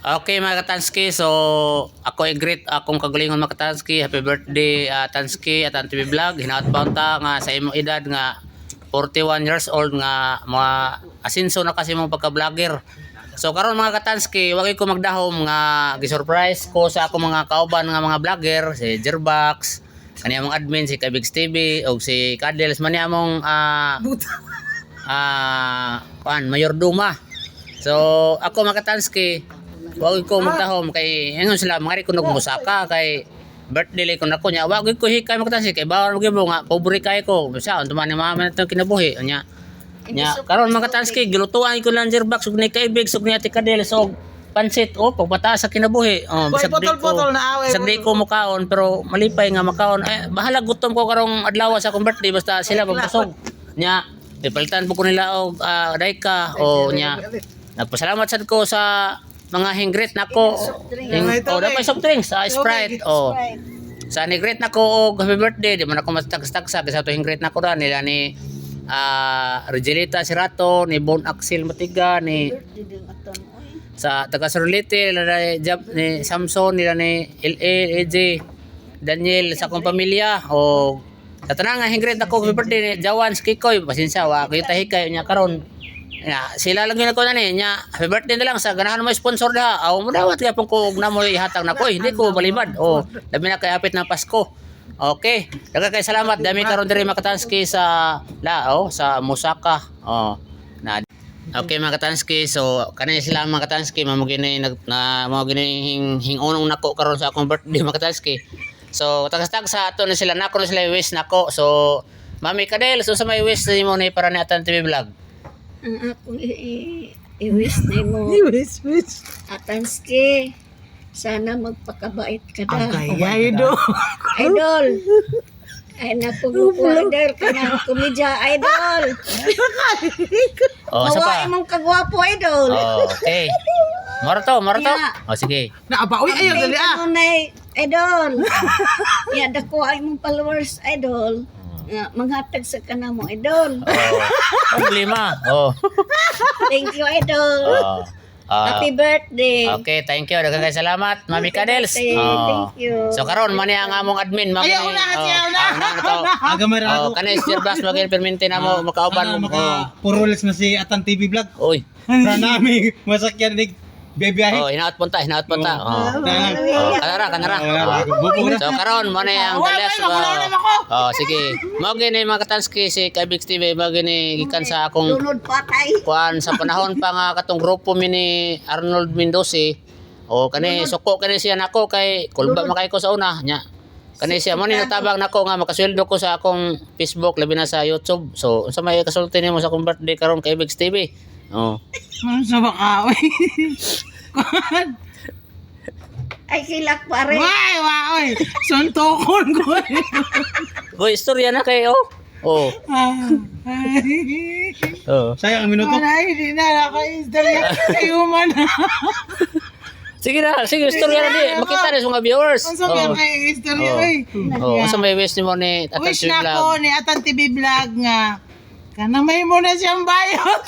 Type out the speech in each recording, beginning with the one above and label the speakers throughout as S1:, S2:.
S1: Okay mga Katansky, so ako i-greet akong kagalingon mga Katansky. Happy birthday Tansky at TV Vlog. Hinaot pa unta nga sa imong edad nga 41 years old nga mga asinso na kasi mong pagka-vlogger. So karon mga Katansky, wag ko magdahom nga gi-surprise ko sa akong mga kauban nga mga vlogger, si Jerbox, kani among admin si Kabigs TV o si Kadels man among mayorduma. So ako mga Katansky, wag ko magdahom kay ingon sila mangari ko nagmusaka kay birthday ko nako nya wag ko hikay magtansi kay bawal gyud nga pobre kay ko sa unta man ni mama nato kinabuhi nya karon mga Katansky gilutuan ko lang Jerbox ug ni kaibig ug ni Ate Kadel so pansit pagbataas sa kinabuhi bisag di ko mukaon pero malipay nga makaon bahala gutom ko karong adlaw sa akong birthday basta sila pagbusog nya ipalitan po ko nila og dayka o nya nagpasalamat sad ko sa mga hingrit nako dapat soft drinks Sprite sa hingrit nako og happy birthday di man ako matagstagsa sa to hingrit nako ra nila ni Regelita Sirato ni Bon Axel Matiga ni sa taga Sorlite ni Samson nila ni LA AJ Daniel sa akong pamilya o sa tanang hingrit nako happy birthday ni Jawan Skikoy pasensya wa kita hikay nya karon sila lang yun ako na niya happy birthday na lang sa ganahan mo sponsor da mo dawat kaya pong ko na mo ihatag na ko hindi ko balibad dami na kay hapit na Pasko okay daga kay salamat dami karon diri mga Katansky sa sa Musaka na okay mga Katansky so kanay sila mga Katansky mamo gini hingonong nako karon sa akong birthday mga Katansky so tagstag sa ato na sila nako na sila wish nako so Mami Kadel so sa may wish mo ni para ni Atan TV Vlog.
S2: Ang akong i-wish na mo. Tansky, sana magpakabait ka na.
S3: Idol.
S2: Idol. Ay napag-order ka ng komedya, Idol. Mawain mong kagwapo, Idol.
S1: Okay. Marato. Sige.
S3: Naaba, uy, ayaw gali
S2: Idol. Dako ay mong followers, Idol. Manghatag sa kana mo Idol.
S1: Problema.
S2: Thank you Idol. Happy birthday.
S1: Okay, thank you. Daghang kay salamat, Mami Kadels.
S2: Thank you.
S1: So karon man ang among admin mami.
S3: Ayaw na. Agamay ra ako.
S1: Kanay Jerbox magin permente na mo makauban mo.
S3: Purulis na si Atan TV Vlog.
S1: Oy.
S3: Ra nami masakyan ni bebiyahe.
S1: Hinaot punta. Kanara. So karon mo na ang dalas. Sige. Mao gini mga Katansky si Kabigs TV mao gini gikan sa akong
S2: lunod patay.
S1: kuan sa panahon pa nga katong grupo mi ni Arnold Mendoza. Kani suko kani siya nako kay kulba makay ko sa una nya. Kani siya mo ni natabang nako nga makasweldo ko sa akong Facebook labi na sa YouTube. So unsa may kasulti nimo sa akong birthday karon kay Kabigs TV?
S3: Sa baka, uy.
S2: Ay kilak pare.
S3: Uy. Suntokon ko.
S1: Goy istorya na kay
S3: Sayang ang minuto.
S2: Ay, hindi na naka-istorya. Ayuman na.
S1: Sige, istorya na di. Makita na sa mga viewers.
S3: Ang sabi kay istorya, uy.
S1: Unsa may wish nimo ni Atan
S3: Wish
S1: TV
S3: na
S1: Vlog?
S3: ko ni Atan TV Vlog nga kanang may mo na siyang bayot.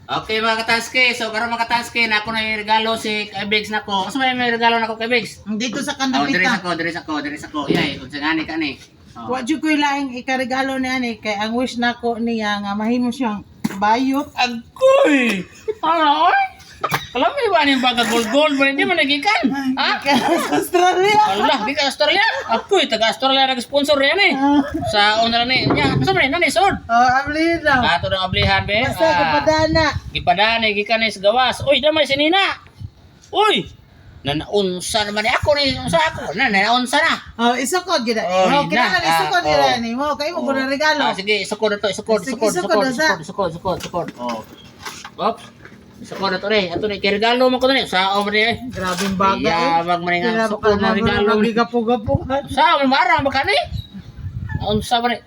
S1: Okay mga Katansky, so karon mga Katansky na ako na regalo si Kabigs nako. Unsa may regalo nako Kabigs?
S3: Dito sa
S1: Diri
S3: kandalita.
S1: sa ko. Yay, unsa ngani kani?
S3: Wa jud ko ilaing ikaregalo ni ani kay ang wish nako niya nga mahimo siyang bayot.
S1: Agoy! Ano? Alam mo ba yung baga gold ba hindi man nagikan? Ha?
S3: Sa Australia.
S1: Allah, di ka Australia? Ako taga Australia nag-sponsor yan sa una ni. Nya, sa man nani sod?
S3: Abli daw.
S1: Ato ng ablihan be.
S3: Basta kapadana.
S1: Gipadana gikan sa gawas. Uy, damay si Nina. Uy. Nanaunsa naman ako ni unsa ako. Nanaunsa na.
S3: Isukod gid. Kinahanglan isukod gid ni mo kay mo guna regalo.
S1: Sige, isukod na to, isukod. Oops. Isukod na to rin. Ato ni regalo man ko ni. Sa o man
S3: Grabing baga.
S1: Ya, wag man nga sukod na regalo.
S3: Gapo-gapo.
S1: Sa man mara makani. Unsa man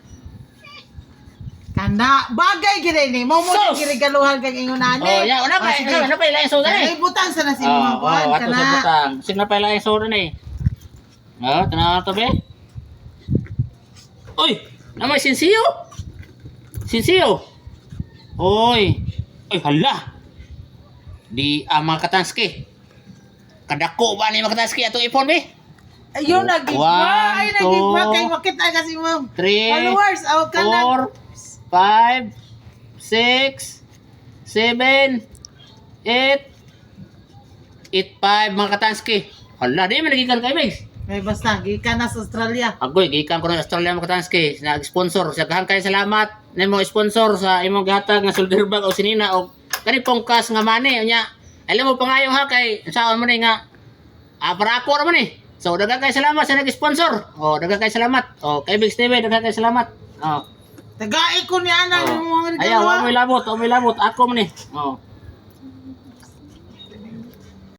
S3: Kana bagay gid ni mo mo giregaluhan kag ingon ani.
S1: Una pa ilain so na
S3: Ay butang sa nasi mo kuan
S1: ato sa butang. Sig na pa ilain so na ni. Tanaw to be. Oy, namay sinsiyo. Oy. Oy, hala. Di mga katanski. Kadako ba ni mga katanski atong ipon be?
S3: Ayun, nagigma.
S1: One,
S3: Ay, nagigma.
S1: two,
S3: Kay makita kasi ma'am.
S1: 3,
S3: Followers, aw ka na.
S1: 4, 5, 6, 7, 8, 5 mga katanski. Hala, di man nagikan kay Migs.
S3: May basta, gikan na sa Australia.
S1: Agoy, gikan ko ng Australia mga katanski. Nag-sponsor. Sa kahang kayo salamat. Nemo sponsor sa imong gihatag nga shoulder bag o sinina o kani pong kas nga money. Nya, alam mo pangayo ha kay saan mo ni nga para ako naman eh. So, daghang kayo salamat sa nag-sponsor. O, daghang kayo salamat. O, kay Big Steve, daghang kayo salamat. O.
S3: Tagay ko ni Ana yung mga regalo.
S1: Ayaw, wa mo ilabot, Ako man eh. O.